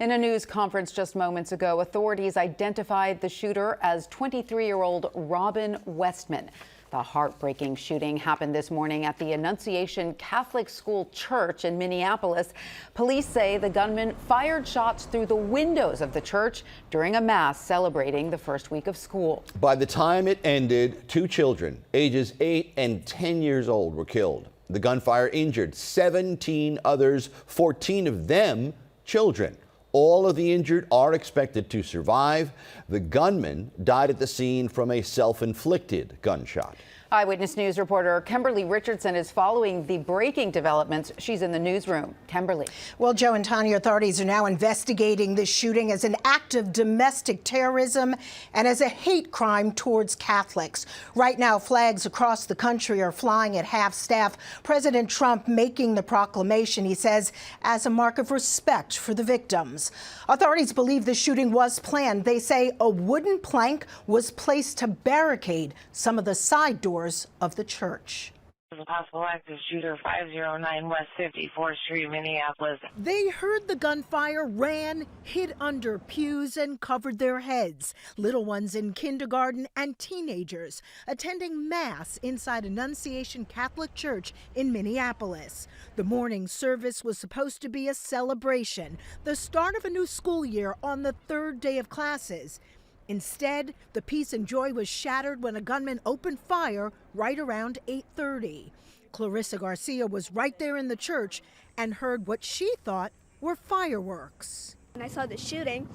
In a news conference just moments ago, authorities identified the shooter as 23-year-old Robin Westman. The heartbreaking shooting happened this morning at the Annunciation Catholic School Church in Minneapolis. Police say the gunman fired shots through the windows of the church during a mass celebrating the first week of school. By the time it ended, 2 children, ages 8 and 10 years old, were killed. The gunfire injured 17 others, 14 of them children. All of the injured are expected to survive. The gunman died at the scene from a self-inflicted gunshot. Eyewitness News reporter Kemberly Richardson is following the breaking developments. She's in the newsroom. Kemberly. Well, Joe and Tanya, authorities are now investigating this shooting as an act of domestic terrorism and as a hate crime towards Catholics. Right now, flags across the country are flying at half-staff. President Trump making the proclamation, he says, as a mark of respect for the victims. Authorities believe the shooting was planned. They say a wooden plank was placed to barricade some of the side doors of the church. A possible active shooter, 509 West 54th Street, Minneapolis. They heard the gunfire, ran, hid under pews, and covered their heads. Little ones in kindergarten and teenagers attending Mass inside Annunciation Catholic Church in Minneapolis. The morning service was supposed to be a celebration, the start of a new school year on the 3rd day of classes. Instead, the peace and joy was shattered when a gunman opened fire right around 8:30. Clarissa Garcia was right there in the church and heard what she thought were fireworks. And I saw the shooting,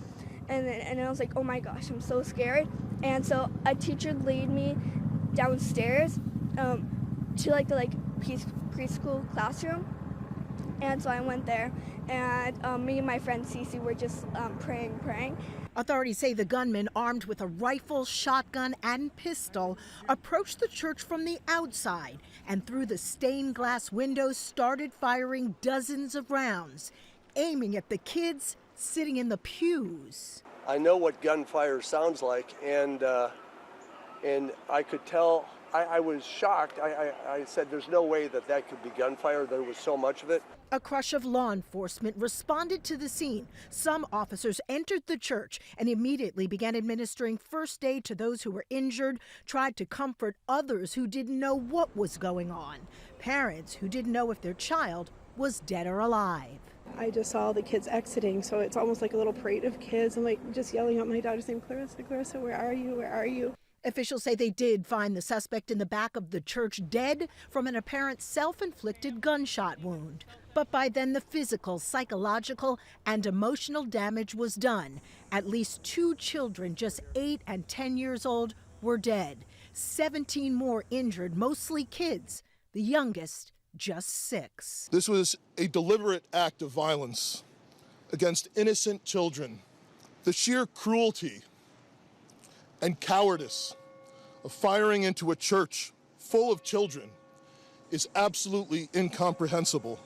and I was like, oh my gosh, I'm so scared. And so a teacher led me downstairs to the preschool classroom. And so I went there, and me and my friend Cece were just praying. Authorities say the gunman, armed with a rifle, shotgun, and pistol, approached the church from the outside and through the stained glass windows started firing dozens of rounds, aiming at the kids sitting in the pews. I know what gunfire sounds like, and I could tell. I was shocked. I said there's no way that could be gunfire. There was so much of it. A crush of law enforcement responded to the scene. Some officers entered the church and immediately began administering first aid to those who were injured, tried to comfort others who didn't know what was going on, parents who didn't know if their child was dead or alive. I just saw the kids exiting, so it's almost like a little parade of kids. I'm like just yelling out my daughter's name, Clarissa, where are you? Where are you? Officials say they did find the suspect in the back of the church dead from an apparent self-inflicted gunshot wound. But by then, the physical, psychological, and emotional damage was done. At least 2 children, just 8 and 10 years old, were dead. 17 more injured, mostly kids. The youngest, just 6. This was a deliberate act of violence against innocent children. The sheer cruelty and cowardice of firing into a church full of children is absolutely incomprehensible.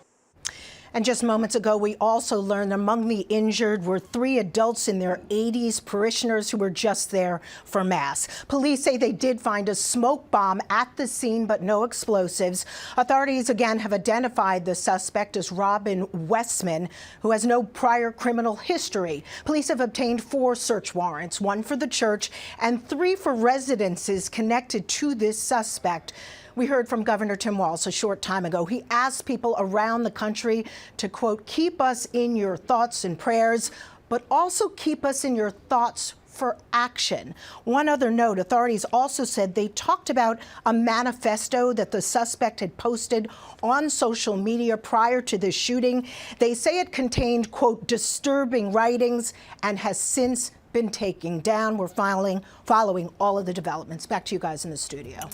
And just moments ago, we also learned among the injured were 3 adults in their 80s, parishioners who were just there for Mass. Police say they did find a smoke bomb at the scene, but no explosives. Authorities again have identified the suspect as Robin Westman, who has no prior criminal history. Police have obtained 4 search warrants, 1 for the church and 3 for residences connected to this suspect. We heard from Governor Tim Walz a short time ago. He asked people around the country to, quote, keep us in your thoughts and prayers, but also keep us in your thoughts for action. One other note, authorities also said they talked about a manifesto that the suspect had posted on social media prior to the shooting. They say it contained, quote, disturbing writings and has since been taken down. We're following all of the developments. Back to you guys in the studio.